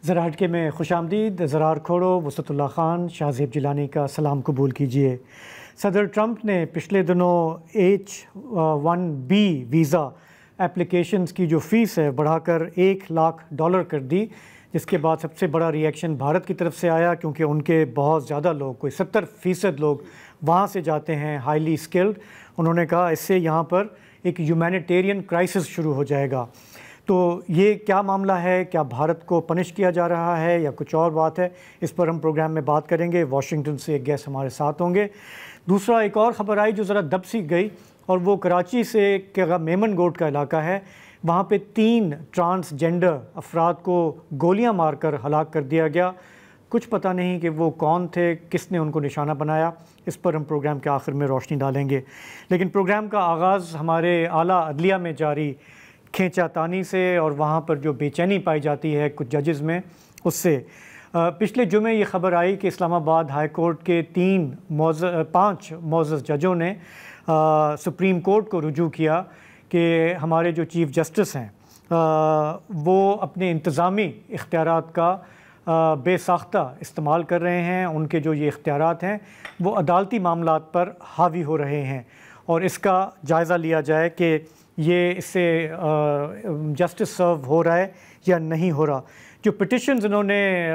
ذرا ہٹکے میں خوش آمدید. زرار کھوڑو، وسعت اللہ خان، شاہ زیب جیلانی کا سلام قبول کیجیے. صدر ٹرمپ نے پچھلے دنوں H-1B ویزا اپلیکیشنز کی جو فیس ہے بڑھا کر $1,00,000 کر دی، جس کے بعد سب سے بڑا ری ایکشن بھارت کی طرف سے آیا، کیونکہ ان کے بہت زیادہ لوگ، کوئی 70% لوگ وہاں سے جاتے ہیں ہائیلی اسکلڈ. انہوں نے کہا اس سے یہاں پر ایک ہیومینیٹیرین کرائسس شروع ہو جائے گا. تو یہ کیا معاملہ ہے؟ کیا بھارت کو پنش کیا جا رہا ہے یا کچھ اور بات ہے؟ اس پر ہم پروگرام میں بات کریں گے. واشنگٹن سے ایک گیسٹ ہمارے ساتھ ہوں گے. دوسرا ایک اور خبر آئی جو ذرا دب سی گئی، اور وہ کراچی سے میمن گوٹ کا علاقہ ہے. وہاں پہ 3 ٹرانسجینڈر افراد کو گولیاں مار کر ہلاک کر دیا گیا. کچھ پتہ نہیں کہ وہ کون تھے، کس نے ان کو نشانہ بنایا. اس پر ہم پروگرام کے آخر میں روشنی ڈالیں گے. لیکن پروگرام کا آغاز ہمارے اعلیٰ عدلیہ میں جاری کھینچا تانی سے، اور وہاں پر جو بے چینی پائی جاتی ہے کچھ ججز میں، اس سے. پچھلے جمعے یہ خبر آئی کہ اسلام آباد ہائی کورٹ کے 5 معزز ججوں نے سپریم کورٹ کو رجوع کیا کہ ہمارے جو چیف جسٹس ہیں وہ اپنے انتظامی اختیارات کا بے ساختہ استعمال کر رہے ہیں. ان کے جو یہ اختیارات ہیں وہ عدالتی معاملات پر حاوی ہو رہے ہیں، اور اس کا جائزہ لیا جائے کہ یہ اس سے جسٹس سرو ہو رہا ہے یا نہیں ہو رہا. جو پٹیشنز انہوں نے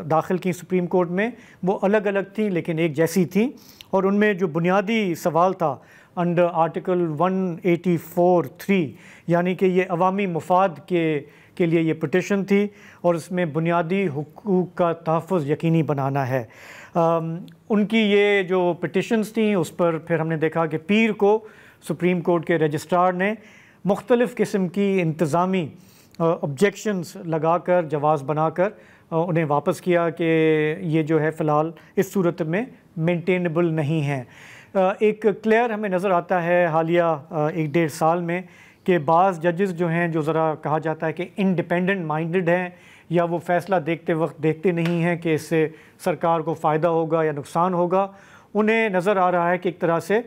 داخل کی سپریم کورٹ میں وہ الگ الگ تھیں لیکن ایک جیسی تھیں، اور ان میں جو بنیادی سوال تھا انڈر آرٹیکل 184(3), یعنی کہ یہ عوامی مفاد کے لیے یہ پٹیشن تھی، اور اس میں بنیادی حقوق کا تحفظ یقینی بنانا ہے. ان کی یہ جو پٹیشنز تھیں اس پر پھر ہم نے دیکھا کہ پیر کو سپریم کورٹ کے رجسٹرار نے مختلف قسم کی انتظامی آبجیکشنز لگا کر، جواز بنا کر انہیں واپس کیا کہ یہ جو ہے فی الحال اس صورت میں مینٹینیبل نہیں ہے. ایک کلیئر ہمیں نظر آتا ہے حالیہ 1-1.5 سال میں کہ بعض ججز جو ہیں، جو ذرا کہا جاتا ہے کہ انڈیپینڈنٹ مائنڈڈ ہیں، یا وہ فیصلہ دیکھتے وقت دیکھتے نہیں ہیں کہ اس سے سرکار کو فائدہ ہوگا یا نقصان ہوگا. انہیں نظر آ رہا ہے کہ ایک طرح سے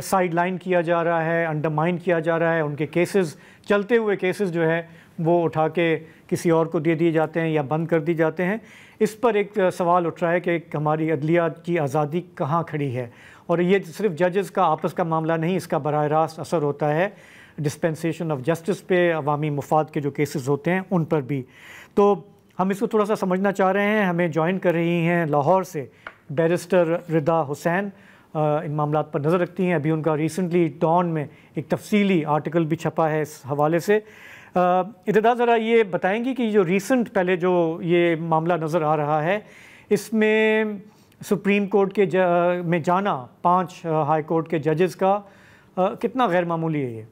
سائیڈ لائن کیا جا رہا ہے، انڈرمائن کیا جا رہا ہے. ان کے کیسز، چلتے ہوئے کیسز جو ہے وہ اٹھا کے کسی اور کو دے دیے جاتے ہیں یا بند کر دی جاتے ہیں. اس پر ایک سوال اٹھ رہا ہے کہ ہماری عدلیہ کی آزادی کہاں کھڑی ہے؟ اور یہ صرف ججز کا آپس کا معاملہ نہیں، اس کا براہ راست اثر ہوتا ہے ڈسپینسیشن آف جسٹس پہ، عوامی مفاد کے جو کیسز ہوتے ہیں ان پر بھی. تو ہم اس کو تھوڑا سا سمجھنا چاہ رہے ہیں. ہمیں جوائن کر رہی ہیں لاہور سے بیرسٹر ردا حسین، ان معاملات پر نظر رکھتی ہیں. ابھی ان کا ریسنٹلی ڈان میں ایک تفصیلی آرٹیکل بھی چھپا ہے اس حوالے سے. ردا، ذرا یہ بتائیں گی کہ جو ریسنٹ پہلے جو یہ معاملہ نظر آ رہا ہے، اس میں سپریم کورٹ کے میں جانا 5 ہائی کورٹ کے ججز کا کتنا غیر معمولی ہے؟ یہ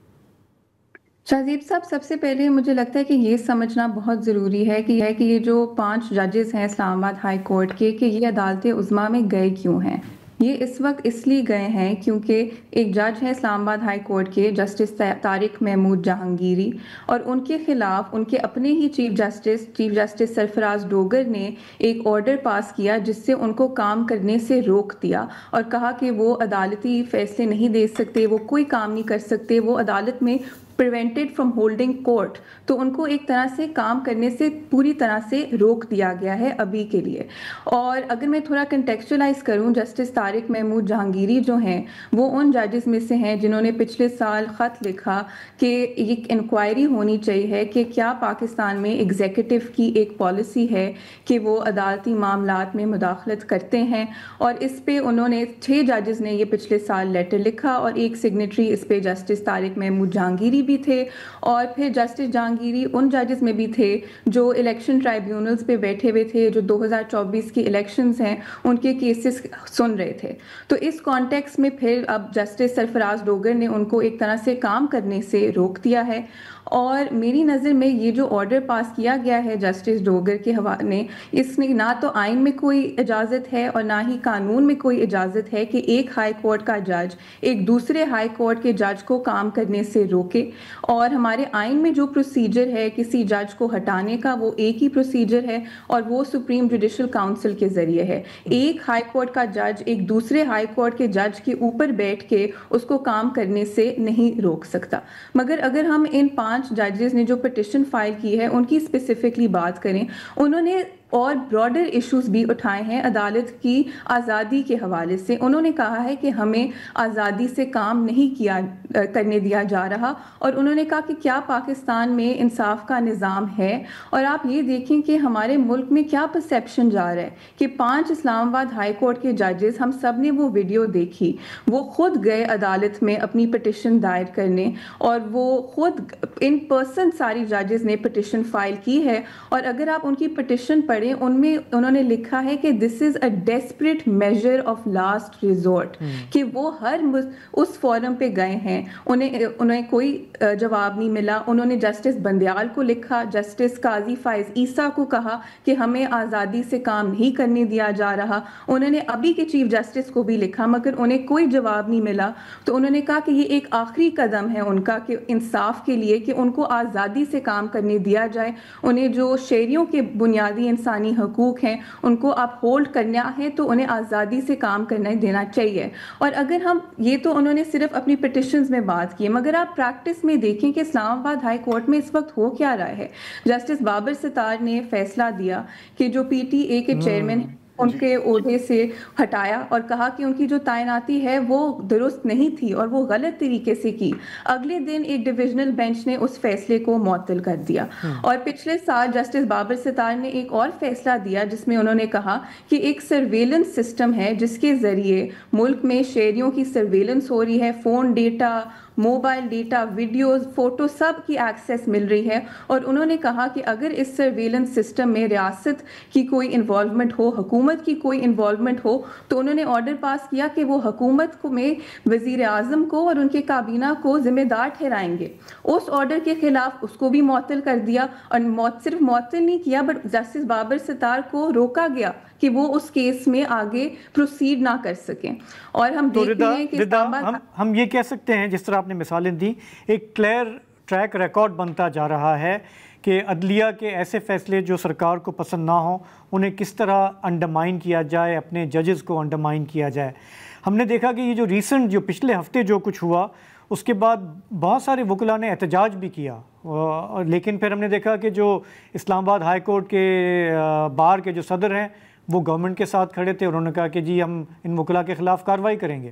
شاہزیب صاحب، سب سے پہلے مجھے لگتا ہے کہ یہ سمجھنا بہت ضروری ہے کہ یہ جو 5 ججز ہیں اسلام آباد ہائی کورٹ کے، کہ یہ عدالت عظمیٰ میں گئے کیوں ہیں. یہ اس وقت اس لیے گئے ہیں کیونکہ ایک جج ہے اسلام آباد ہائی کورٹ کے، جسٹس طارق محمود جہانگیری، اور ان کے خلاف ان کے اپنے ہی چیف جسٹس سرفراز ڈوگر نے ایک آرڈر پاس کیا جس سے ان کو کام کرنے سے روک دیا، اور کہا کہ وہ عدالتی فیصلے نہیں دے سکتے، وہ کوئی کام نہیں کر سکتے، وہ عدالت میں prevented from holding court. تو ان کو ایک طرح سے کام کرنے سے پوری طرح سے روک دیا گیا ہے ابھی کے لیے. اور اگر میں تھوڑا کنٹیکسچولائز کروں، جسٹس طارق محمود جہانگیری جو ہیں وہ ان ججز میں سے ہیں جنہوں نے پچھلے سال خط لکھا کہ ایک انکوائری ہونی چاہیے کہ کیا پاکستان میں ایگزیکٹو کی ایک پالیسی ہے کہ وہ عدالتی معاملات میں مداخلت کرتے ہیں. اور اس پہ انہوں نے 6 ججز نے یہ پچھلے سال لیٹر لکھا، اور ایک سگنیٹری اس پہ جسٹس طارق محمود جہانگیری بھی تھے. اور پھر جسٹس جہانگیری ان ججز میں بھی تھے جو الیکشن ٹرائیبیونلز پہ بیٹھے ہوئے تھے، جو 2024 کی الیکشنز ہیں ان کے کیسز سن رہے تھے. تو اس کانٹیکس میں پھر اب جسٹس سرفراز ڈوگر نے ان کو ایک طرح سے کام کرنے سے روک دیا ہے. اور میری نظر میں یہ جو آرڈر پاس کیا گیا ہے جسٹس ڈوگر کے حوالے، اس میں نہ تو آئین میں کوئی اجازت ہے اور نہ ہی قانون میں کوئی اجازت ہے کہ ایک ہائی کورٹ کا جج ایک دوسرے ہائی کورٹ کے جج کو کام کرنے سے روکے. اور ہمارے آئین میں جو پروسیجر ہے کسی جج کو ہٹانے کا وہ ایک ہی پروسیجر ہے اور وہ سپریم جوڈیشل کاؤنسل کے ذریعے ہے. ایک ہائی کورٹ کا جج ایک دوسرے ہائی کورٹ کے جج کے اوپر بیٹھ کے اس کو کام کرنے سے نہیں روک سکتا. مگر اگر ہم ان 5 ججز نے جو پٹیشن فائل کی ہے ان کی اسپیسیفکلی بات کریں, انہوں نے اور براڈر ایشوز بھی اٹھائے ہیں عدالت کی آزادی کے حوالے سے. انہوں نے کہا ہے کہ ہمیں آزادی سے کام نہیں کرنے دیا جا رہا, اور انہوں نے کہا کہ کیا پاکستان میں انصاف کا نظام ہے. اور آپ یہ دیکھیں کہ ہمارے ملک میں کیا پرسیپشن جا رہا ہے کہ 5 اسلام آباد ہائی کورٹ کے ججز, ہم سب نے وہ ویڈیو دیکھی, وہ خود گئے عدالت میں اپنی پٹیشن دائر کرنے, اور وہ خود ان پرسن ساری ججز نے پٹیشن فائل کی ہے. اور اگر آپ ان کی پٹیشن پڑھیں ان میں انہوں نے لکھا ہے کہ this is a desperate measure of last resort, کہ وہ ہر اس فورم پہ گئے ہیں, انہیں کوئی جواب نہیں ملا. انہوں نے جسٹس بندیال کو لکھا, جسٹس قاضی فائز عیسیٰ کو کہا کہ ہمیں آزادی سے کام نہیں کرنے دیا جا رہا. انہوں نے ابھی کے چیف جسٹس کو بھی لکھا مگر انہیں کوئی جواب نہیں ملا. تو انہوں نے کہا کہ یہ ایک آخری قدم ہے ان کا کہ انصاف کے لیے کہ ان کو آزادی سے کام کرنے دیا جائے. انہیں جو شہریوں کے بنیادی انسانی حقوق ہیں ان کو اپ ہولڈ کرنا ہے تو انہیں آزادی سے کام کرنے دینا چاہیے. اور اگر ہم یہ تو انہوں نے صرف اپنی پٹیشنز میں بات کی, مگر آپ پریکٹس میں دیکھیں کہ اسلام آباد ہائی کورٹ میں اس وقت ہو کیا رہا ہے. جسٹس بابر ستار نے فیصلہ دیا کہ جو پی ٹی اے کے چیئرمین ان کے عہدے سے ہٹایا اور کہا کہ ان کی جو تعیناتی ہے وہ درست نہیں تھی اور وہ غلط طریقے سے کی. اگلے دن ایک ڈویژنل بینچ نے اس فیصلے کو معطل کر دیا. اور پچھلے سال جسٹس بابر ستار نے ایک اور فیصلہ دیا جس میں انہوں نے کہا کہ ایک سرویلنس سسٹم ہے جس کے ذریعے ملک میں شہریوں کی سرویلنس ہو رہی ہے, phone data, mobile data, videos, photo سب کی ایکسیس مل رہی ہے. اور انہوں نے کہا کہ اگر اس سرویلنس سسٹم میں ریاست کی کوئی انوالومنٹ ہو, حکومت کی کوئی انوالومنٹ ہو, تو انہوں نے آرڈر پاس کیا کہ وہ حکومت کو میں وزیر اعظم کو اور ان کے کابینہ کو ذمہ دار ٹھہرائیں گے. اس آرڈر کے خلاف اس کو بھی معطل کر دیا, اور صرف معطل نہیں کیا بٹ جسٹس بابر ستار کو روکا گیا کہ وہ اس کیس میں آگے پروسیڈ نہ کر سکیں. اور ہم دیکھتے ہیں کہ ہم یہ کہہ سکتے ہیں جس طرح آپ نے مثالیں دی, ایک کلیئر ٹریک ریکارڈ بنتا جا رہا ہے کہ عدلیہ کے ایسے فیصلے جو سرکار کو پسند نہ ہوں انہیں کس طرح انڈرمائن کیا جائے, اپنے ججز کو انڈرمائن کیا جائے. ہم نے دیکھا کہ یہ جو ریسنٹ جو پچھلے ہفتے جو کچھ ہوا اس کے بعد بہت سارے وکلاء نے احتجاج بھی کیا, لیکن پھر ہم نے دیکھا کہ جو اسلام آباد ہائی کورٹ کے بار کے جو صدر ہیں وہ گورنمنٹ کے ساتھ کھڑے تھے اور انہوں نے کہا کہ جی ہم ان وکلاء کے خلاف کارروائی کریں گے.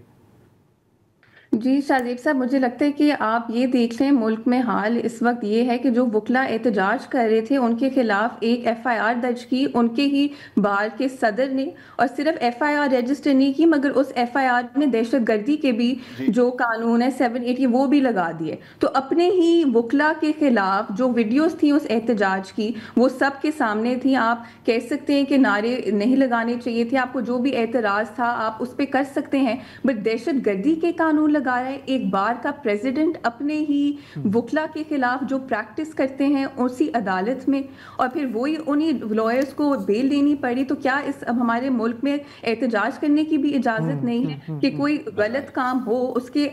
جی شاہزیب صاحب, مجھے لگتا ہے کہ آپ یہ دیکھ لیں ملک میں حال اس وقت یہ ہے کہ جو وکلاء احتجاج کر رہے تھے ان کے خلاف ایک ایف آئی آر درج کی ان کے ہی بار کے صدر نے, اور صرف ایف آئی آر رجسٹر نہیں کی مگر اس ایف آئی آر میں دہشت گردی کے بھی جو قانون ہے 780 وہ بھی لگا دیے. تو اپنے ہی وکلاء کے خلاف جو ویڈیوز تھیں اس احتجاج کی وہ سب کے سامنے تھیں. آپ کہہ سکتے ہیں کہ نعرے نہیں لگانے چاہیے تھے, آپ کو جو بھی اعتراض تھا آپ اس پہ کر سکتے ہیں, بٹ دہشت گردی کے قانون لگا رہا ہے ایک بار کا پریزیڈنٹ اپنے ہی وکلاء کے خلاف جو پریکٹس کرتے ہیں اسی عدالت میں, اور پھر وہی انہی لائرز کو بیل دینی پڑی. تو کیا اس اب ہمارے ملک میں احتجاج کرنے کی بھی اجازت نہیں ہے کہ کوئی غلط کام ہو اس کے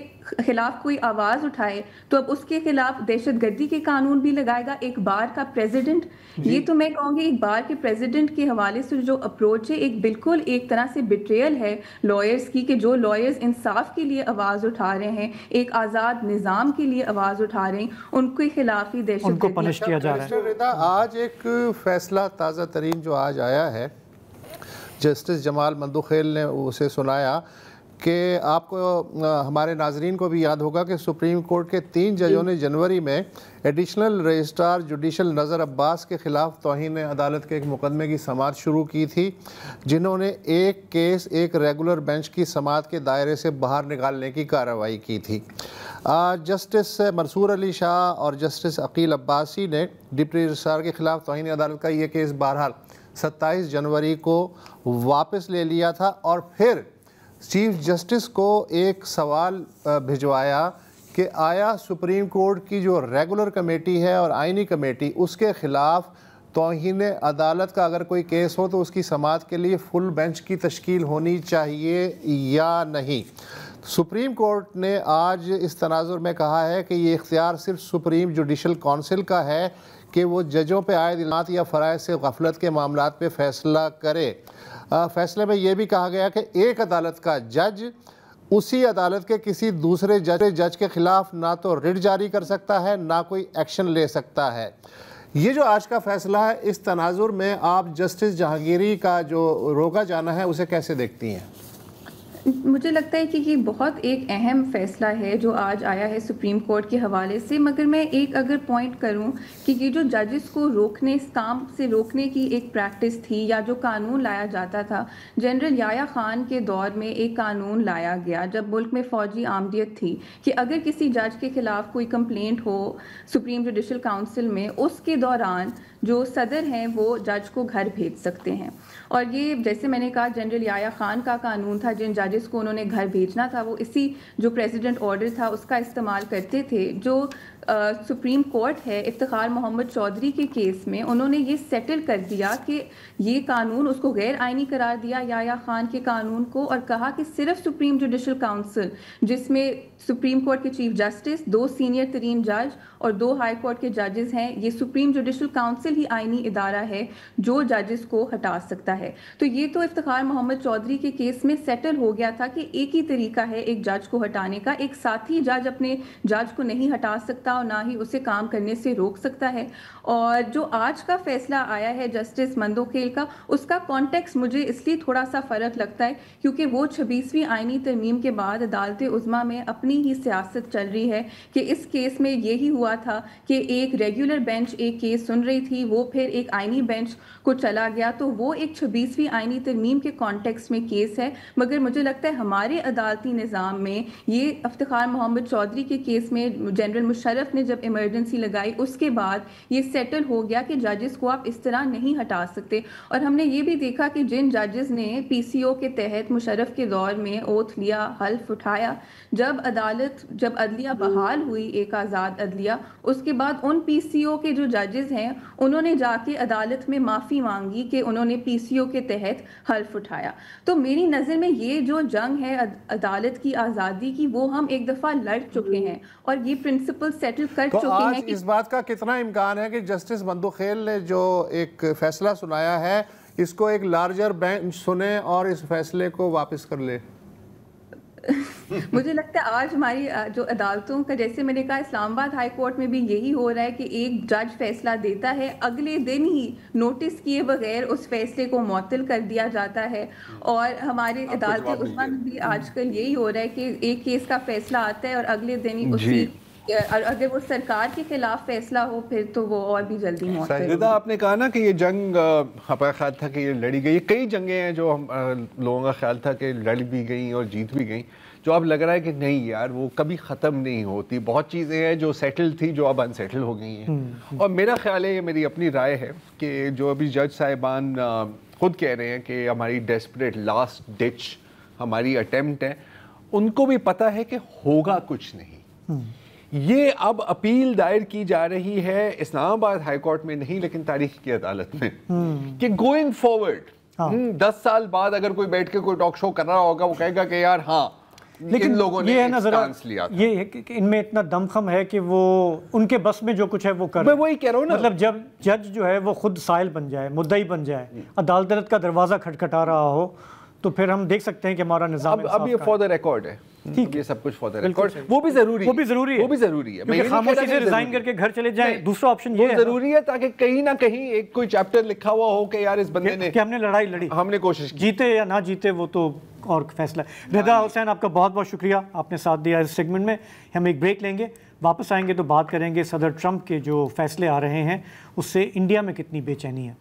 خلاف کوئی آواز اٹھائے تو اب اس کے خلاف دہشت گردی کے قانون بھی لگائے گا ایک بار کا پریزیڈنٹ. یہ تو میں کہوں گی ایک بار کے پریزیڈنٹ کے حوالے سے جو اپروچ ہے ایک بالکل ایک طرح سے بیٹریل ہے لائرز کی, کہ جو لائرز انصاف کے لیے آواز اٹھا رہے ہیں, ایک آزاد نظام کے لیے آواز اٹھا رہے ہیں, ان کے خلاف ہی دہشت گردی کو پنش کیا جا رہا ہے. آج ایک فیصلہ تازہ ترین جو آج آیا ہے, جسٹس جمال مندوخیل نے اسے سنایا کہ آپ کو ہمارے ناظرین کو بھی یاد ہوگا کہ سپریم کورٹ کے 3 ججوں نے جنوری میں ایڈیشنل رجسٹرار جوڈیشل نذر عباس کے خلاف توہین عدالت کے ایک مقدمے کی سماعت شروع کی تھی, جنہوں نے ایک کیس ایک ریگولر بینچ کی سماعت کے دائرے سے باہر نکالنے کی کارروائی کی تھی. جسٹس منصور علی شاہ اور جسٹس عقیل عباسی نے ڈپٹی رجسٹرار کے خلاف توہین عدالت کا یہ کیس بہرحال 27 جنوری کو واپس لے لیا تھا, اور پھر چیف جسٹس کو ایک سوال بھجوایا کہ آیا سپریم کورٹ کی جو ریگولر کمیٹی ہے اور آئینی کمیٹی اس کے خلاف توہین عدالت کا اگر کوئی کیس ہو تو اس کی سماعت کے لیے فل بینچ کی تشکیل ہونی چاہیے یا نہیں. سپریم کورٹ نے آج اس تناظر میں کہا ہے کہ یہ اختیار صرف سپریم جوڈیشل کونسل کا ہے کہ وہ ججوں پہ عائد الزامات یا فرائض سے غفلت کے معاملات پہ فیصلہ کرے۔ فیصلے میں یہ بھی کہا گیا کہ ایک عدالت کا جج اسی عدالت کے کسی دوسرے جج کے خلاف نہ تو رٹ جاری کر سکتا ہے نہ کوئی ایکشن لے سکتا ہے۔ یہ جو آج کا فیصلہ ہے، اس تناظر میں آپ جسٹس جہانگیری کا جو روکا جانا ہے اسے کیسے دیکھتی ہیں؟ مجھے لگتا ہے کہ یہ بہت ایک اہم فیصلہ ہے جو آج آیا ہے سپریم کورٹ کے حوالے سے، مگر میں ایک اگر پوائنٹ کروں کہ یہ جو ججز کو روکنے، اس کام سے روکنے کی ایک پریکٹس تھی یا جو قانون لایا جاتا تھا، جنرل یحییٰ خان کے دور میں ایک قانون لایا گیا جب ملک میں فوجی آمدیت تھی کہ اگر کسی جج کے خلاف کوئی کمپلینٹ ہو سپریم جوڈیشل کاؤنسل میں، اس کے دوران جو صدر ہیں وہ جج کو گھر بھیج سکتے ہیں۔ اور یہ جیسے میں نے کہا جنرل یحییٰ خان کا قانون تھا، جن ججز کو انہوں نے گھر بھیجنا تھا وہ اسی جو پریزیڈنٹ آرڈر تھا اس کا استعمال کرتے تھے۔ جو سپریم کورٹ ہے افتخار محمد چودھری کے کیس میں انہوں نے یہ سیٹل کر دیا کہ یہ قانون اس کو غیر آئینی قرار دیا یحییٰ خان کے قانون کو، اور کہا کہ صرف سپریم جوڈیشل کاؤنسل جس میں سپریم کورٹ کے چیف جسٹس، 2 سینئر ترین جج اور 2 ہائی کورٹ کے ججز ہیں، یہ سپریم جوڈیشل کاؤنسل ہی آئینی ادارہ ہے جو ججز کو ہٹا سکتا ہے۔ تو یہ تو افتخار محمد چودھری کے کیس میں سیٹل ہو گیا تھا کہ ایک ہی طریقہ ہے ایک جج کو ہٹانے کا، ایک ساتھی جج اپنے جج کو نہیں ہٹا سکتا اور نہ ہی اسے کام کرنے سے روک سکتا ہے۔ اور جو آج کا فیصلہ آیا ہے جسٹس مندوخیل کا، اس کا کانٹیکس مجھے اس لیے تھوڑا سا فرق لگتا ہے کیونکہ وہ 26ویں آئینی ترمیم کے بعد عدالت عظمیٰ میں اپنی ہی سیاست چل رہی ہے کہ اس کیس میں یہی ہوا تھا کہ ایک ریگولر بینچ ایک کیس سن رہی تھی، وہ پھر ایک آئینی بینچ کو چلا گیا، تو وہ ایک 26ویں آئینی ترمیم کے کانٹیکس میں کیس ہے۔ مگر مجھے لگتا ہے ہمارے عدالتی نظام میں یہ افتخار محمد چودھری کے کیس میں جنرل مشرف نے جب ایمرجنسی لگائی اس کے بعد یہ سیٹل ہو گیا کہ ججز کو آپ اس طرح نہیں ہٹا سکتے۔ اور ہم نے یہ بھی دیکھا کہ جن ججز نے پی سی او کے تحت مشرف کے دور میں اوتھ لیا، حلف اٹھایا، جب عدلیہ بحال ہوئی، ایک آزاد عدلیہ، اس کے بعد ان پی سی او کے جو ججز ہیں انہوں نے جا کے عدالت میں معافی مانگی کہ انہوں نے پی سی او کے تحت حلف اٹھایا۔ تو میری نظر میں یہ جو جنگ ہے عدالت کی آزادی کی، وہ ہم ایک دفعہ لڑ چکے ہیں اور یہ پرنسپل سیٹل کر چکے ہیں۔ تو آج اس بات کا کتنا امکان ہے کہ جسٹس مندوخیل نے جو ایک فیصلہ سنایا ہے اس کو ایک لارجر بینچ سنے اور اس فیصلے کو واپس کر لے؟ مجھے لگتا ہے آج ہماری جو عدالتوں کا، جیسے میں نے کہا اسلام آباد ہائی کورٹ میں بھی یہی ہو رہا ہے کہ ایک جج فیصلہ دیتا ہے، اگلے دن ہی نوٹس کیے بغیر اس فیصلے کو معطل کر دیا جاتا ہے۔ اور ہمارے عدالت عظمیٰ میں بھی آج کل یہی ہو رہا ہے کہ ایک کیس کا فیصلہ آتا ہے اور اگلے دن ہی اسی، اگر وہ سرکار کے خلاف فیصلہ ہو پھر تو وہ اور بھی جلدی معطل۔ رضا، آپ نے کہا نا کہ یہ جنگ ہمارا خیال تھا کہ یہ لڑی گئی، کئی جنگیں ہیں جو ہم لوگوں کا خیال تھا کہ لڑ بھی گئیں اور جیت بھی گئیں، جو اب لگ رہا ہے کہ نہیں یار وہ کبھی ختم نہیں ہوتی، بہت چیزیں ہیں جو سیٹل تھی جو اب انسیٹل ہو گئی ہیں۔ اور میرا خیال ہے، یہ میری اپنی رائے ہے کہ جو ابھی جج صاحبان خود کہہ رہے ہیں کہ ہماری ڈیسپریٹ لاسٹ ڈچ ہماری اٹیمپٹ ہے، ان کو بھی پتہ ہے کہ ہوگا کچھ نہیں۔ یہ اب اپیل دائر کی جا رہی ہے اسلام آباد ہائی کورٹ میں نہیں لیکن تاریخ کی عدالت میں، کہ گوئنگ فارورڈ 10 سال بعد اگر کوئی بیٹھ کے کوئی ٹاک شو کر رہا ہوگا وہ کہے گا کہ یار ہاں لیکن لوگوں نے یہ ہے نا ذرا، لیا تھا، یہ ہے کہ ان میں اتنا دم خم ہے کہ وہ ان کے بس میں جو کچھ ہے وہ کر، میں وہی کہہ رہا ہوں نا، مطلب جب جج جو ہے وہ خود سائل بن جائے، مدعی بن جائے، عدالت کا دروازہ کھٹکھٹا رہا ہو، تو پھر ہم دیکھ سکتے ہیں کہ ہمارا نظام اب یہ فار دا ریکارڈ ہے، یہ سب کچھ فار دا ریکارڈ، وہ بھی ضروری ہے، کیونکہ خاموشی سے ریزائن کر کے گھر چلے جائیں، دوسرا آپشن یہ ضروری ہے تاکہ کہیں نہ کہیں ایک کوئی چیپٹر لکھا ہوا ہو کہ یار اس بندے نے، کہ ہم نے لڑائی لڑی، ہم نے کوشش کی، جیتے یا نہ جیتے وہ تو اور فیصلہ ہے۔ رضا حسین، آپ کا بہت بہت شکریہ، آپ نے ساتھ دیا اس سیگمنٹ میں۔ ہم ایک بریک لیں گے، واپس آئیں گے تو بات کریں گے صدر ٹرمپ کے جو فیصلے آ رہے ہیں اس سے انڈیا میں کتنی بے چینی ہے۔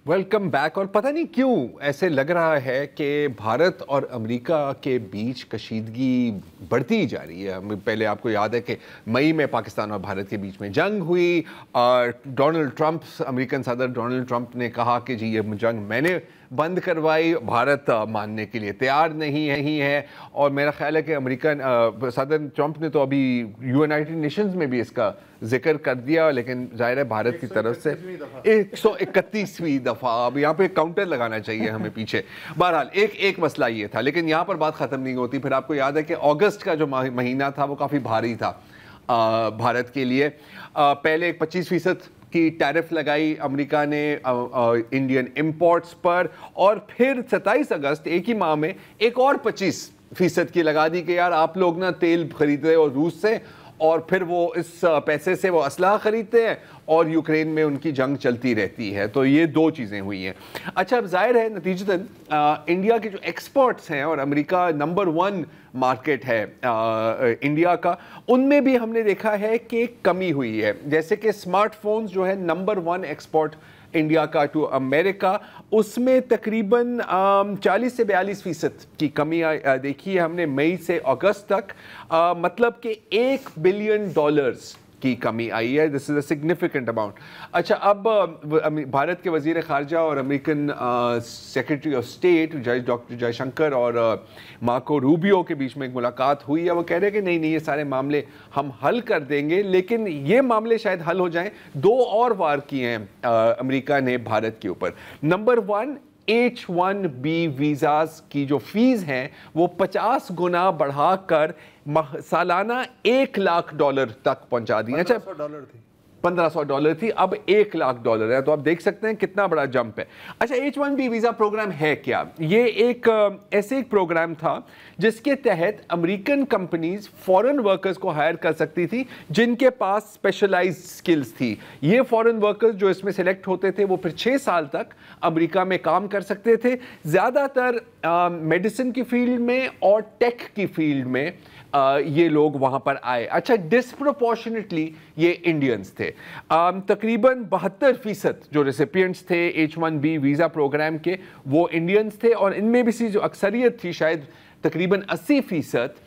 Welcome back. اور پتہ نہیں کیوں ایسے لگ رہا ہے کہ بھارت اور امریکہ کے بیچ کشیدگی بڑھتی ہی جا رہی ہے۔ پہلے آپ کو یاد ہے کہ مئی میں پاکستان اور بھارت کے بیچ میں جنگ ہوئی اور ڈونلڈ ٹرمپ، امریکن صدر ڈونلڈ ٹرمپ نے کہا کہ جی یہ جنگ میں نے بند کروائی, بھارت ماننے کے لیے تیار نہیں ہے. اور میرا خیال ہے کہ امریکن صدر ٹرمپ نے تو ابھی یونائٹڈ نیشنز میں بھی اس کا ذکر کر دیا, لیکن ظاہر ہے بھارت کی طرف سے 131ویں دفعہ. اب یہاں پہ کاؤنٹر لگانا چاہیے ہمیں پیچھے. بہرحال ایک مسئلہ یہ تھا, لیکن یہاں پر بات ختم نہیں ہوتی. پھر آپ کو یاد ہے کہ اگست کا جو مہینہ تھا وہ کافی بھاری تھا بھارت کے لیے. پہلے 25% کی ٹیرف لگائی امریکہ نے انڈین امپورٹس پر, اور پھر 27 اگست ایک ہی ماہ میں ایک اور 25% کی لگا دی کہ یار آپ لوگ نا تیل خریدتے ہو روس سے, اور پھر وہ اس پیسے سے وہ اسلحہ خریدتے ہیں اور یوکرین میں ان کی جنگ چلتی رہتی ہے. تو یہ دو چیزیں ہوئی ہیں. اچھا, اب ظاہر ہے نتیجتاً انڈیا کے جو ایکسپورٹس ہیں, اور امریکہ نمبر 1 مارکیٹ ہے انڈیا کا, ان میں بھی ہم نے دیکھا ہے کہ کمی ہوئی ہے. جیسے کہ اسمارٹ فونز جو ہے نمبر 1 ایکسپورٹ انڈیا کا ٹو امریکہ, اس میں تقریباً 40 سے 42% کی کمی دیکھی ہے ہم نے مئی سے اگست تک. مطلب کہ $1 بلین کی کمی آئی ہے. This is a significant amount. اچھا, اب بھارت کے وزیر خارجہ اور American secretary of state doctor Jai Shankar اور مارکو روبیو کے بیچ میں ایک ملاقات ہوئی ہے. وہ کہہ رہے ہیں کہ نہیں یہ سارے معاملے ہم حل کر دیں گے, لیکن یہ معاملے شاید حل ہو جائیں. 2 اور وار کیے ہیں امریکہ نے بھارت کے اوپر. نمبر 1, H1B ویزاز کی جو فیس ہیں وہ 50 گنا بڑھا کر سالانہ $1 لاکھ تک پہنچا دی. اچھا, $1,500 تھی, اب $1 لاکھ ہے. تو آپ دیکھ سکتے ہیں کتنا بڑا جمپ ہے. اچھا, H1B ویزا پروگرام ہے کیا؟ یہ ایک ایسے ایک پروگرام تھا جس کے تحت امریکن کمپنیز فورن ورکرز کو ہائر کر سکتی تھی جن کے پاس اسپیشلائزڈ سکلز تھی. یہ فورن ورکرز جو اس میں سلیکٹ ہوتے تھے وہ پھر 6 سال تک امریکہ میں کام کر سکتے تھے, زیادہ تر میڈیسن کی فیلڈ میں اور ٹیک کی فیلڈ میں یہ لوگ وہاں پر آئے. اچھا, ڈسپروپورشنٹلی یہ انڈینز تھے. تقریباً 72% جو ریسیپینٹس تھے H1B ویزا پروگرام کے وہ انڈینز تھے, اور ان میں بھی سی جو اکثریت تھی شاید تقریباً 80%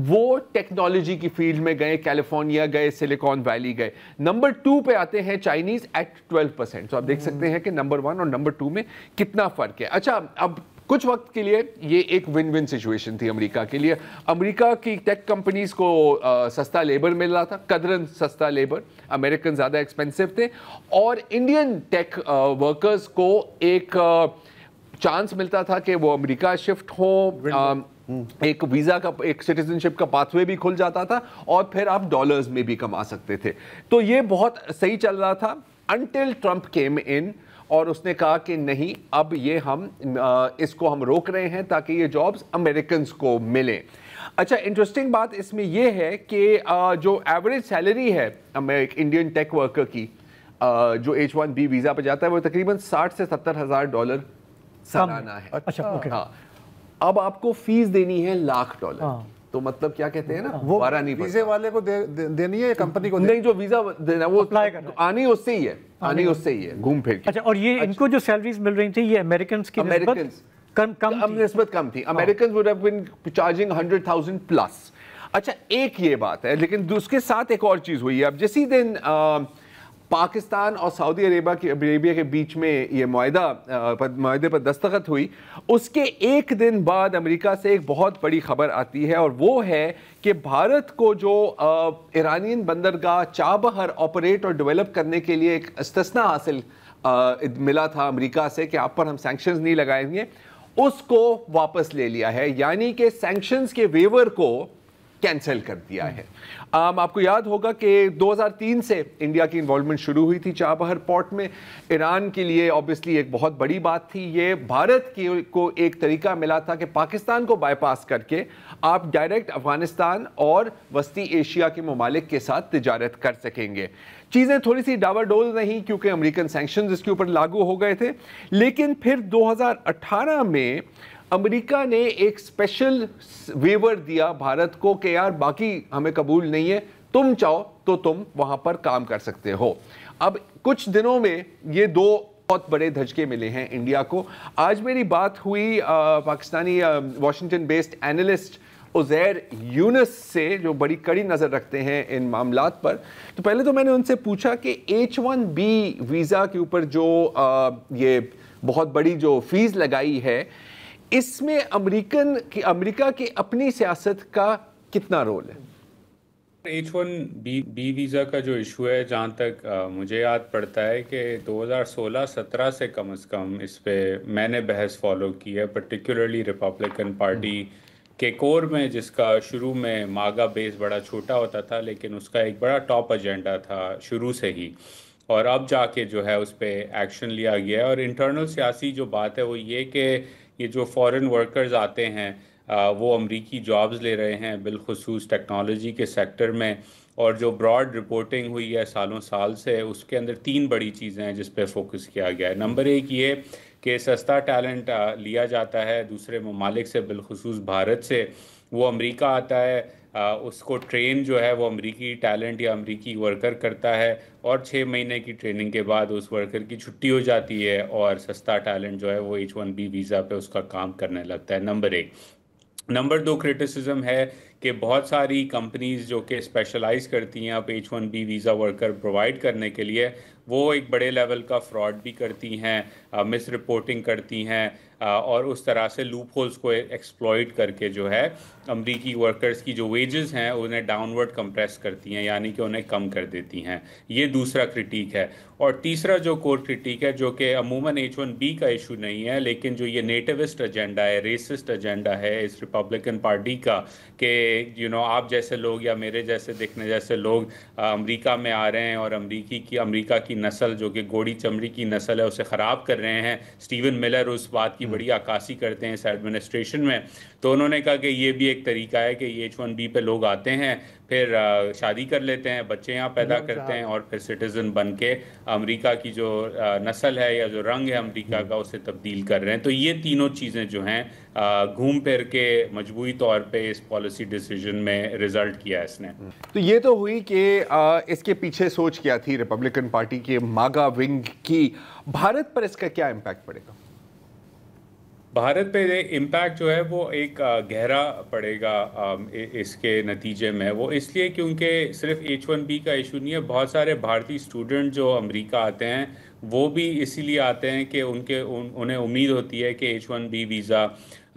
وہ ٹیکنالوجی کی فیلڈ میں گئے, کیلیفورنیا گئے, سلیکون ویلی گئے. نمبر 2 پہ آتے ہیں چائنیز ایٹ 12%. تو آپ دیکھ سکتے ہیں کہ نمبر 1 اور نمبر 2 میں کتنا فرق ہے. اچھا, اب کچھ وقت کے لیے یہ ایک ون ون سچویشن تھی امریکہ کے لیے. امریکہ کی ٹیک کمپنیز کو سستا لیبر مل رہا تھا, قدرن سستا لیبر, امریکن زیادہ ایکسپینسو تھے, اور انڈین ٹیک ورکرز کو ایک چانس ملتا تھا کہ وہ امریکہ شفٹ ہوں, ایک ویزا کا ایک سٹیزن شپ کا پاتھ وے بھی کھل جاتا تھا, اور پھر آپ ڈالرز میں بھی کما سکتے تھے. تو یہ بہت صحیح چل رہا تھا انٹل ٹرمپ کیم ان, اور اس نے کہا کہ نہیں, اب یہ ہم اس کو ہم روک رہے ہیں تاکہ یہ جابز امریکنز کو ملیں. اچھا, انٹرسٹنگ بات اس میں یہ ہے کہ جو ایوریج سیلری ہے ایک انڈین ٹیک ورکر کی جو H1B ویزا پہ جاتا ہے وہ تقریباً $60,000 سے $70,000 سالانہ ہے. اچھا, ہاں, اب آپ کو فیس دینی ہے $1 لاکھ. تو مطلب کیا کہتے ہیں نا, بارہ نہیں پڑتا. ویزے والے کو دینی ہے کمپنی کو؟ نہیں, جو ویزا دینا وہ آنی اس سے ہی ہے, آنی اس سے ہی ہے گھوم پھر کے. اچھا, اور یہ ان کو جو سیلریز مل رہی تھیں یہ امریکنز کی نسبت کم تھی. Americans would have been charging 100,000 plus. اچھا, ایک یہ بات ہے, لیکن اس کے ساتھ ایک اور چیز ہوئی ہے. اب جسی دن پاکستان اور سعودی عربیہ کے بیچ میں یہ معاہدے پر دستخط ہوئی, اس کے ایک دن بعد امریکہ سے ایک بہت بڑی خبر آتی ہے, اور وہ ہے کہ بھارت کو جو ایرانین بندرگاہ چابہر آپریٹ اور ڈیولپ کرنے کے لیے ایک استثناء حاصل ملا تھا امریکہ سے کہ آپ پر ہم سینکشنز نہیں لگائیں گے, اس کو واپس لے لیا ہے. یعنی کہ سینکشنز کے ویور کو کینسل کر دیا ہے. آپ کو یاد ہوگا کہ 2003 سے انڈیا کی انوالومنٹ شروع ہوئی تھی چابہر پورٹ میں. ایران کے لیے اوبیسلی ایک بہت بڑی بات تھی. یہ بھارت کو ایک طریقہ ملا تھا کہ پاکستان کو بائی پاس کر کے آپ ڈائریکٹ افغانستان اور وسطی ایشیا کے ممالک کے ساتھ تجارت کر سکیں گے. چیزیں تھوڑی سی ڈاوا ڈول نہیں کیونکہ امریکن سینکشنز اس کے اوپر لاگو ہو گئے تھے, لیکن پھر 2018 میں امریکہ نے ایک اسپیشل ویور دیا بھارت کو کہ یار باقی ہمیں قبول نہیں ہے, تم چاہو تو تم وہاں پر کام کر سکتے ہو. اب کچھ دنوں میں یہ 2 بہت بڑے دھچکے ملے ہیں انڈیا کو. آج میری بات ہوئی Pakistani Washington based analyst Uzair Younis سے جو بڑی کڑی نظر رکھتے ہیں ان معاملات پر. تو پہلے تو میں نے ان سے پوچھا کہ H1B ویزا کے اوپر جو یہ بہت بڑی جو فیس لگائی ہے، اس میں امریکہ کی اپنی سیاست کا کتنا رول ہے؟ H1B ویزا کا جو ایشو ہے، جہاں تک مجھے یاد پڑتا ہے کہ 2016-17 سے کم از کم اس پہ میں نے بحث فالو کی ہے، پرٹیکولرلی ریپبلکن پارٹی کے کور میں، جس کا شروع میں ماگا بیس بڑا چھوٹا ہوتا تھا، لیکن اس کا ایک بڑا ٹاپ ایجنڈا تھا شروع سے ہی، اور اب جا کے جو ہے اس پہ ایکشن لیا گیا ہے۔ اور انٹرنل سیاسی جو بات ہے وہ یہ کہ یہ جو فورن ورکرز آتے ہیں وہ امریکی جابز لے رہے ہیں، بالخصوص ٹیکنالوجی کے سیکٹر میں، اور جو براڈ رپورٹنگ ہوئی ہے سالوں سال سے، اس کے اندر 3 بڑی چیزیں ہیں جس پہ فوکس کیا گیا ہے۔ نمبر 1 یہ کہ سستا ٹیلنٹ لیا جاتا ہے دوسرے ممالک سے، بالخصوص بھارت سے، وہ امریکہ آتا ہے، اس کو ٹرین جو ہے وہ امریکی ٹیلنٹ یا امریکی ورکر کرتا ہے، اور 6 مہینے کی ٹریننگ کے بعد اس ورکر کی چھٹی ہو جاتی ہے، اور سستا ٹیلنٹ جو ہے وہ H1B ویزا پہ اس کا کام کرنے لگتا ہے۔ نمبر 1۔ نمبر 2 کرٹیسزم ہے کہ بہت ساری کمپنیز جو کہ اسپیشلائز کرتی ہیں اب H1B ویزا ورکر پرووائڈ کرنے کے لیے، وہ ایک بڑے لیول کا فراڈ بھی کرتی ہیں، مس رپورٹنگ کرتی ہیں، اور اس طرح سے لوپ ہولز کو ایکسپلوئٹ کر کے جو ہے امریکی ورکرز کی جو ویجز ہیں انہیں ڈاؤن ورڈ کمپریس کرتی ہیں، یعنی کہ انہیں کم کر دیتی ہیں۔ یہ دوسرا کرٹیک ہے۔ اور تیسرا جو کور کرٹیک ہے، جو کہ عموماً H1B کا ایشو نہیں ہے، لیکن جو یہ نیٹیوسٹ ایجنڈا ہے، ریسسٹ ایجنڈا ہے اس ریپبلکن پارٹی کا، کہ آپ جیسے لوگ یا میرے جیسے دکھنے جیسے لوگ امریکہ میں آ رہے ہیں اور امریکہ کی نسل جو کہ گوڑی چمڑی کی نسل ہے اسے خراب کر رہے ہیں۔ اسٹیون ملر اس بات کی بڑی عکاسی کرتے ہیں اس ایڈمنسٹریشن میں، تو انہوں نے کہا کہ یہ بھی ایک طریقہ ہے کہ یہ H1B پہ لوگ آتے ہیں، پھر شادی کر لیتے ہیں، بچے یہاں پیدا کرتے ہیں، اور پھر سٹیزن بن کے امریکہ کی جو نسل ہے یا جو رنگ ہے امریکہ کا اسے تبدیل کر رہے ہیں۔ تو یہ تینوں چیزیں جو ہیں گھوم پھر کے مجموعی طور پہ اس پالیسی ڈیسیجن میں رزلٹ کیا اس نے۔ تو یہ تو ہوئی کہ اس کے پیچھے سوچ کیا تھی ریپبلکن پارٹی کے ماگا ونگ کی۔ بھارت پر اس کا کیا امپیکٹ پڑے گا؟ بھارت پہ امپیکٹ جو ہے وہ ایک گہرا پڑے گا اس کے نتیجے میں، وہ اس لیے کیونکہ صرف H1B کا ایشو نہیں ہے، بہت سارے بھارتی اسٹوڈنٹ جو امریکہ آتے ہیں وہ بھی اسی لیے آتے ہیں کہ انہیں امید ہوتی ہے کہ H1B ویزا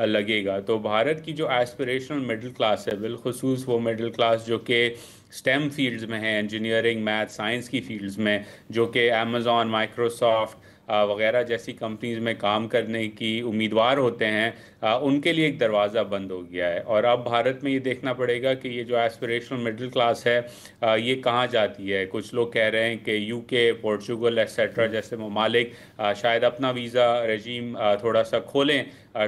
لگے گا۔ تو بھارت کی جو ایسپریشنل مڈل کلاس ہے، بالخصوص وہ مڈل کلاس جو کہ سٹیم فیلڈز میں ہیں، انجینئرنگ، میتھ، سائنس کی فیلڈز میں، جو کہ Amazon، مائکروسافٹ وغیرہ جیسی کمپنیز میں کام کرنے کی امیدوار ہوتے ہیں، ان کے لیے ایک دروازہ بند ہو گیا ہے۔ اور اب بھارت میں یہ دیکھنا پڑے گا کہ یہ جو ایسپریشنل مڈل کلاس ہے یہ کہاں جاتی ہے۔ کچھ لوگ کہہ رہے ہیں کہ UK، پورچوگل ایٹسیٹرا جیسے ممالک شاید اپنا ویزا رجیم تھوڑا سا کھولیں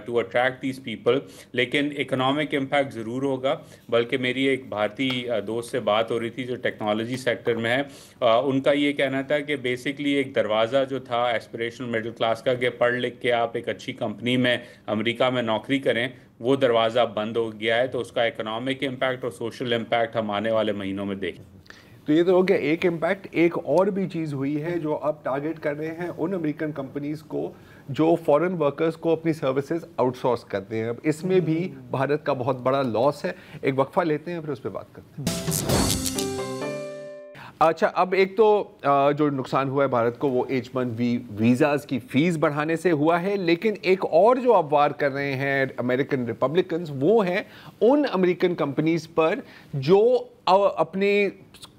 ٹو اٹریکٹ دیز پیپل، لیکن اکنامک امپیکٹ ضرور ہوگا۔ بلکہ میری ایک بھارتی دوست سے بات ہو رہی تھی جو ٹیکنالوجی سیکٹر میں ہے، ان کا یہ کہنا تھا کہ بیسکلی ایک دروازہ جو تھا ایسپریشنل مڈل کلاس کا کہ پڑھ لکھ کے آپ ایک اچھی کمپنی میں امریکہ میں نوکری کریں، وہ دروازہ بند ہو گیا ہے۔ تو اس کا اکنامک امپیکٹ اور سوشل امپیکٹ ہم آنے والے مہینوں میں دیکھیں۔ تو یہ تو ہو گیا ایک امپیکٹ۔ ایک اور بھی چیز ہوئی ہے جو اب ٹارگٹ کر رہے ہیں ان امریکن کمپنیز کو جو فورن ورکرز کو اپنی سروسز آؤٹ سورس کرتے ہیں۔ اب اس میں بھی بھارت کا بہت بڑا لاس ہے۔ ایک وقفہ لیتے ہیں پھر اس پہ بات کرتے ہیں۔ اچھا، اب ایک تو جو نقصان ہوا ہے بھارت کو وہ H1B ویزاز کی فیس بڑھانے سے ہوا ہے، لیکن ایک اور جو اب وار کر رہے ہیں امریکن ریپبلکنز وہ ہیں ان امریکن کمپنیز پر جو اپنے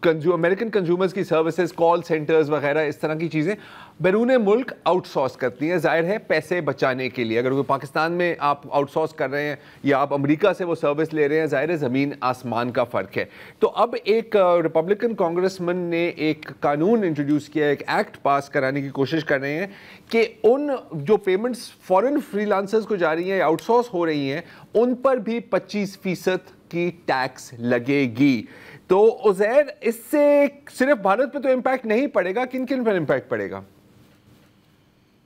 امریکن کنزیومرز کی سروسز، کال سینٹرز وغیرہ اس طرح کی چیزیں بیرون ملک آؤٹ سورس کرتی ہیں، ظاہر ہے پیسے بچانے کے لیے۔ اگر کوئی پاکستان میں آپ آؤٹ سورس کر رہے ہیں یا آپ امریکہ سے وہ سروس لے رہے ہیں، ظاہر ہے زمین آسمان کا فرق ہے۔ تو اب ایک ریپبلکن کانگریسمن نے ایک قانون انٹروڈیوس کیا، ایک ایکٹ پاس کرانے کی کوشش کر رہے ہیں کہ ان جو پیمنٹس فورن فری لانسرز کو جا رہی ہیں یا آؤٹ سورس ہو رہی ہیں ان پر بھی 25% کی ٹیکس لگے گی۔ تو عزیر، اس سے صرف بھارت پہ تو امپیکٹ نہیں پڑے گا، کن کن پر امپیکٹ پڑے گا؟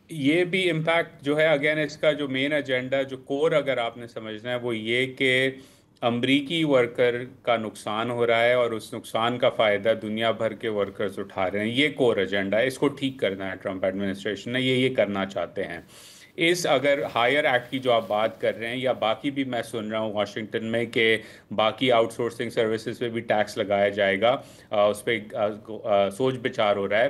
یہ بھی امپیکٹ جو ہے اگین اس کا جو مین ایجنڈا جو کور اگر آپ نے سمجھنا ہے وہ یہ کہ امریکی ورکر کا نقصان ہو رہا ہے اور اس نقصان کا فائدہ دنیا بھر کے ورکرز اٹھا رہے ہیں۔ یہ کور ایجنڈا ہے، اس کو ٹھیک کرنا ہے ٹرمپ ایڈمنسٹریشن نے، یہ کرنا چاہتے ہیں۔ اس اگر ہائر ایکٹ کی جو آپ بات کر رہے ہیں یا باقی بھی میں سن رہا ہوں واشنگٹن میں کہ باقی آؤٹ سورسنگ سروسز پہ بھی ٹیکس لگایا جائے گا، اس پہ سوچ بچار ہو رہا ہے۔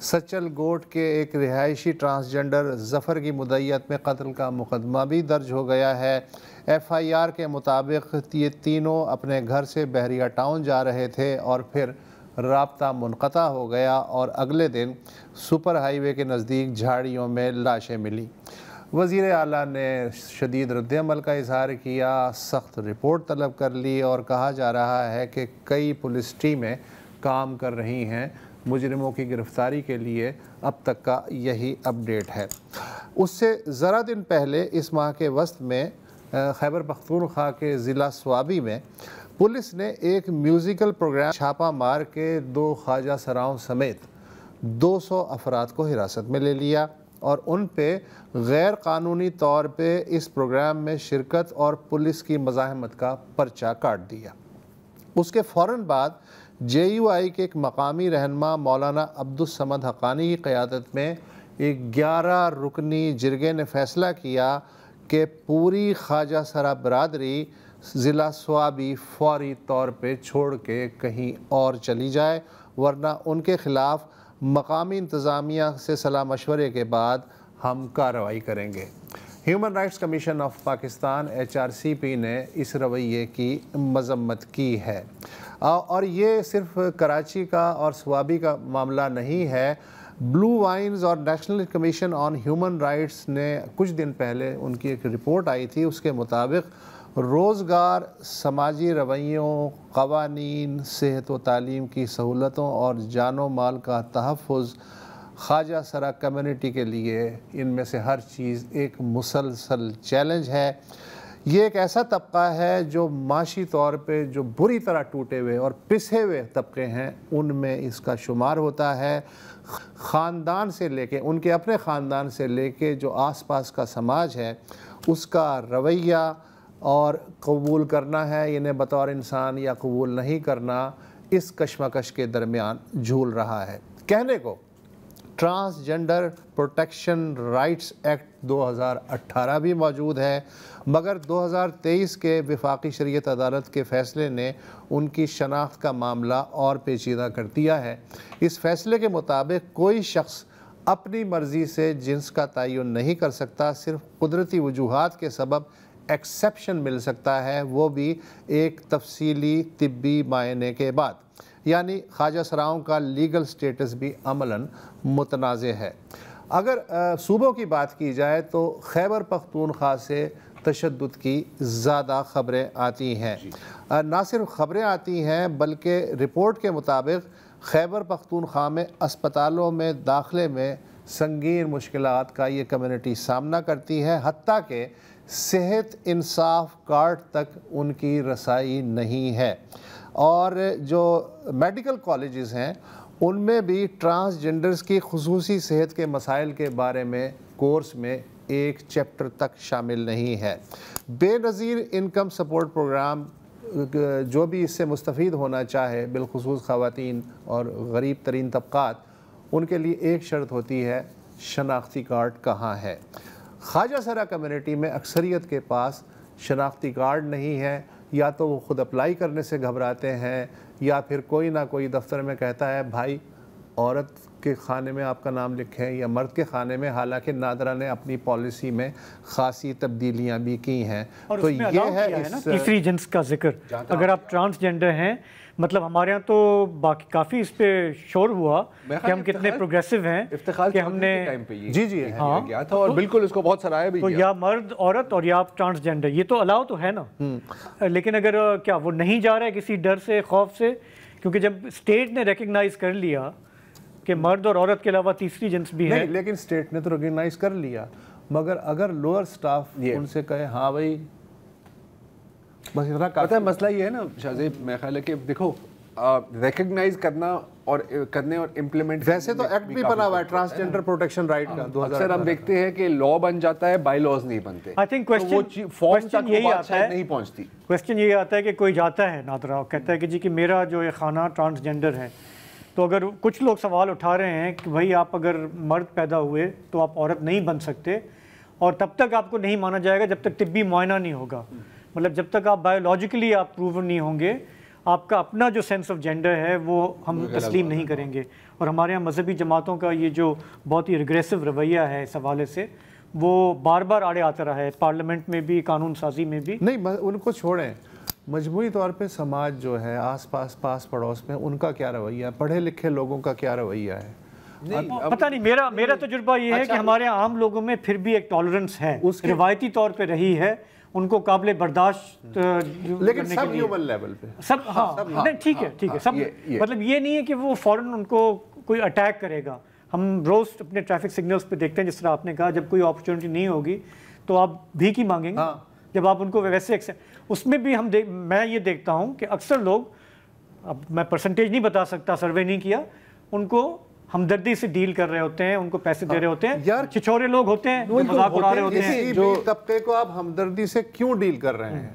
سچل گوٹ کے ایک رہائشی ٹرانسجنڈر ظفر کی مدعیت میں قتل کا مقدمہ بھی درج ہو گیا ہے۔ ایف آئی آر کے مطابق یہ تینوں اپنے گھر سے بحریہ ٹاؤن جا رہے تھے اور پھر رابطہ منقطع ہو گیا اور اگلے دن سپر ہائی وے کے نزدیک جھاڑیوں میں لاشیں ملی۔ وزیر اعلیٰ نے شدید رد عمل کا اظہار کیا، سخت رپورٹ طلب کر لی اور کہا جا رہا ہے کہ کئی پولیس ٹیمیں کام کر رہی ہیں۔ مجرموں کی گرفتاری کے لیے اب تک کا یہی اپڈیٹ ہے۔ اس سے ذرا دن پہلے اس ماہ کے وسط میں خیبر پختونخوا کے ضلع سوابی میں پولیس نے ایک میوزیکل پروگرام چھاپہ مار کے 2 خواجہ سراؤں سمیت 200 افراد کو حراست میں لے لیا اور ان پہ غیر قانونی طور پہ اس پروگرام میں شرکت اور پولیس کی مزاحمت کا پرچہ کاٹ دیا۔ اس کے فوراً بعد جے یو آئی کے ایک مقامی رہنما مولانا عبدالصمد حقانی کی قیادت میں ایک 11 رکنی جرگے نے فیصلہ کیا کہ پوری خواجہ سرا برادری ضلع سوابی فوری طور پہ چھوڑ کے کہیں اور چلی جائے، ورنہ ان کے خلاف مقامی انتظامیہ سے صلاح مشورے کے بعد ہم کارروائی کریں گے۔ Human rights commission of Pakistan HRCP نے اس رویے کی مذمت کی ہے، اور یہ صرف کراچی کا اور سوابی کا معاملہ نہیں ہے۔ بلو وائنز اور national commission on human rights نے کچھ دن پہلے ان کی ایک رپورٹ آئی تھی، اس کے مطابق روزگار، سماجی رویوں، قوانین، صحت و تعلیم کی سہولتوں اور جان و مال کا تحفظ خواجہ سرا کمیونٹی کے لیے ان میں سے ہر چیز ایک مسلسل چیلنج ہے۔ یہ ایک ایسا طبقہ ہے جو معاشی طور پہ جو بری طرح ٹوٹے ہوئے اور پسے ہوئے طبقے ہیں ان میں اس کا شمار ہوتا ہے۔ خاندان سے لے کے ان کے اپنے خاندان سے لے کے جو آس پاس کا سماج ہے اس کا رویہ اور قبول کرنا ہے انہیں بطور انسان یا قبول نہیں کرنا اس کشمکش کے درمیان جھول رہا ہے۔ کہنے کو ٹرانسجنڈر پروٹیکشن رائٹس ایکٹ 2018 بھی موجود ہے، مگر 2023 کے وفاقی شریعت عدالت کے فیصلے نے ان کی شناخت کا معاملہ اور پیچیدہ کر دیا ہے۔ اس فیصلے کے مطابق کوئی شخص اپنی مرضی سے جنس کا تعین نہیں کر سکتا، صرف قدرتی وجوہات کے سبب ایکسیپشن مل سکتا ہے، وہ بھی ایک تفصیلی طبی معائنے کے بعد۔ یعنی خواجہ سراؤں کا لیگل سٹیٹس بھی عملاً متنازع ہے۔ اگر صوبوں کی بات کی جائے تو خیبر پختونخوا سے تشدد کی زیادہ خبریں آتی ہیں۔ نہ صرف خبریں آتی ہیں بلکہ رپورٹ کے مطابق خیبر پختونخوا میں اسپتالوں میں داخلے میں سنگین مشکلات کا یہ کمیونٹی سامنا کرتی ہے، حتیٰ کہ صحت انصاف کارڈ تک ان کی رسائی نہیں ہے۔ اور جو میڈیکل کالجز ہیں ان میں بھی ٹرانسجنڈرز کی خصوصی صحت کے مسائل کے بارے میں کورس میں ایک چیپٹر تک شامل نہیں ہے۔ بے نظیر انکم سپورٹ پروگرام جو بھی اس سے مستفید ہونا چاہے، بالخصوص خواتین اور غریب ترین طبقات، ان کے لیے ایک شرط ہوتی ہے، شناختی کارڈ کہاں ہے؟ خواجہ سرا کمیونٹی میں اکثریت کے پاس شناختی کارڈ نہیں ہے، یا تو وہ خود اپلائی کرنے سے گھبراتے ہیں یا پھر کوئی نہ کوئی دفتر میں کہتا ہے بھائی عورت کے خانے میں آپ کا نام لکھیں یا مرد کے خانے میں، حالانکہ نادرا نے اپنی پالیسی میں خاصی تبدیلیاں بھی کی ہیں۔ تو یہ ہے تیسری جنس کا ذکر، اگر آپ ٹرانسجنڈر ہیں، مطلب ہمارے ہاں تو باقی کافی اس پہ شور ہوا کہ ہم کتنے پروگریسو ہیں کہ ہم نے جی گیا تھا اور بالکل اس کو بہت سراہا بھی تو یا مرد عورت اور یا آپ ٹرانسجنڈر، یہ تو الاؤ تو ہے نا، لیکن اگر کیا وہ نہیں جا رہا ہے کسی ڈر سے، خوف سے؟ کیونکہ جب اسٹیٹ نے ریکگنائز کر لیا کہ مرد اور عورت کے علاوہ تیسری جنس بھی ہے، لیکن اسٹیٹ نے تو ریکگنائز کر لیا، مگر اگر لوور سٹاف ان سے کہے ہاں بھائی بس اتنا پتہ ہے مسئلہ یہ ہے نا شاہزیب، میرا خیال ہے کہ دیکھو ریکگنائز کرنا اور کرنے اور امپلیمنٹ، ویسے تو ایکٹ بھی بنا ہوا ہے ٹرانسجنڈر پروٹیکشن رائٹ کا، اکثر ہم دیکھتے ہیں کہ لا بن جاتا ہے، بائی لاز نہیں بنتے۔ آئی تھنک کوسچن یہی آتا ہے، نہیں پہنچتی، کوسچن یہی آتا ہے کہ کوئی جاتا ہے نادرا کہتا ہے کہ جی کہ میرا جو یہ خانہ ٹرانسجنڈر ہے، تو اگر کچھ لوگ سوال اٹھا رہے ہیں کہ بھائی آپ اگر مرد پیدا ہوئے تو آپ عورت نہیں بن سکتے، اور تب تک آپ کو نہیں مانا جائے گا جب تک طبی معائنہ نہیں ہوگا، مطلب جب تک آپ بایولوجیکلی آپ پروون نہیں ہوں گے، آپ کا اپنا جو سینس آف جینڈر ہے وہ ہم تسلیم نہیں کریں گے۔ اور ہمارے یہاں مذہبی جماعتوں کا یہ جو بہت ہی ریگریسو رویہ ہے اس حوالے سے وہ بار بار آڑے آتا رہا ہے، پارلیمنٹ میں بھی، قانون سازی میں بھی. نہیں ان کو چھوڑیں، مجموعی طور پہ سماج جو ہے آس پاس پڑوس میں ان کا کیا رویہ ہے، پڑھے لکھے لوگوں کا کیا رویہ ہے؟ پتہ نہیں، میرا تجربہ یہ ہے کہ ہمارے عام لوگوں میں پھر بھی ایک ٹالرنس ہے، روایتی طور پہ رہی ہے، ان کو قابل برداشت، لیکن سب ہیومن لیول پہ سب. ہاں نہیں ٹھیک ہے سب، مطلب یہ نہیں ہے کہ وہ فوراً ان کو کوئی اٹیک کرے گا. ہم روز اپنے ٹریفک سگنلز پہ دیکھتے ہیں، جس طرح آپ نے کہا جب کوئی اپرچونٹی نہیں ہوگی تو آپ بھیک ہی مانگیں گے. جب آپ ان کو ویسے اس میں بھی میں یہ دیکھتا ہوں کہ اکثر لوگ، اب میں پرسنٹیج نہیں بتا سکتا، سروے نہیں کیا، ان کو ہمدردی سے ڈیل کر رہے ہوتے ہیں، ان کو پیسے دے رہے ہوتے ہیں. یار چھچورے لوگ ہوتے ہیں جو مذاق اڑا رہے ہوتے ہیں. جو طبقے کو آپ ہمدردی سے کیوں ڈیل کر رہے ہیں؟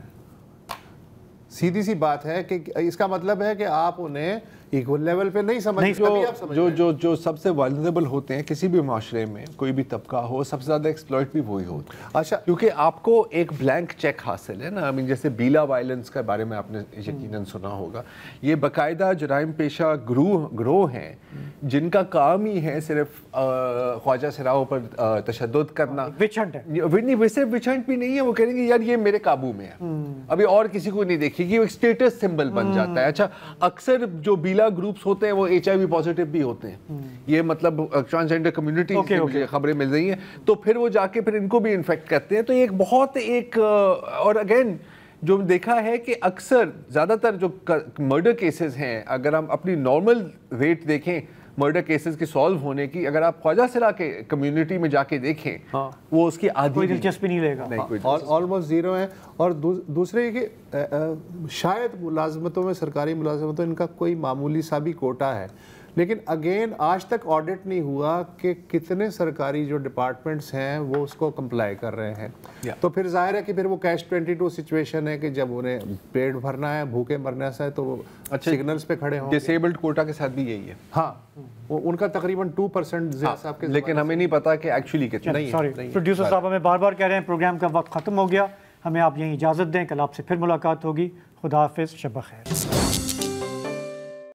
سیدھی سی بات ہے کہ اس کا مطلب ہے کہ آپ انہیں ایکول لیول پہ نہیں سمجھتے. جو سب سے والنریبل ہوتے ہیں کسی بھی معاشرے میں، کوئی بھی طبقہ ہو، سب سے زیادہ ایکسپلوئٹ بھی وہی ہوتے ہیں. اچھا، کیونکہ آپ کو ایک بلینک چیک حاصل ہے نا. جیسے بیلا وائلنس کے بارے میں آپ نے یقیناً سنا ہوگا. یہ باقاعدہ جرائم پیشہ گروہ ہیں جن کا کام ہی ہے صرف خواجہ سراؤں پر تشدد کرنا. وچ ہنٹ ہے، ویسے وچ ہنٹ بھی نہیں ہے. وہ کہیں گے یار یہ میرے قابو میں ہے، ابھی اور کسی کو نہیں دیکھے گی. ایک اسٹیٹس سمبل بن جاتا ہے. اچھا، اکثر جو بیلا گروپس ہوتے ہیں وہ HIV پازیٹیو بھی ہوتے ہیں. یہ مطلب ٹرانسجینڈر کمیونٹی سے مجھے خبریں مل رہی ہیں، تو پھر وہ جا کے پھر ان کو بھی انفیکٹ کرتے ہیں. تو ایک بہت اور اگین جو دیکھا ہے کہ اکثر زیادہ تر جو مرڈر کیسز ہیں، اگر ہم اپنی نارمل ریٹ دیکھیں مرڈر کیسز کی سالو ہونے کی، اگر آپ خواجہ سرا کے کمیونٹی میں جا کے دیکھیں وہ اس کی کوئی دلچسپی نہیں لے گا، آلموسٹ زیرو ہیں. اور دوسرے کہ شاید ملازمتوں میں، سرکاری ملازمتوں، ان کا کوئی معمولی سا بھی کوٹا ہے، لیکن اگین آج تک آڈٹ نہیں ہوا کہ کتنے سرکاری جو ڈپارٹمنٹس ہیں وہ اس کو کمپلائی کر رہے ہیں. تو پھر ظاہر ہے کہ پھر وہ کیش 22 سچویشن ہے کہ جب انہیں پیٹ بھرنا ہے، بھوکے مرنے سے، تو وہ سگنلز پہ کھڑے ہوں. ڈسیبلڈ کوٹا کے ساتھ بھی یہی ہے. ہاں، ان کا تقریباً 2% زیادہ صاحب کے، لیکن ہمیں نہیں پتا کہ ایکچولی کتنا. سوری پروڈیوسر صاحب، ہمیں بار بار کہہ رہے ہیں پروگرام کا وقت ختم ہو گیا، ہمیں آپ یہیں اجازت دیں، کل آپ سے پھر ملاقات ہوگی. خدا حافظ، شب بخیر.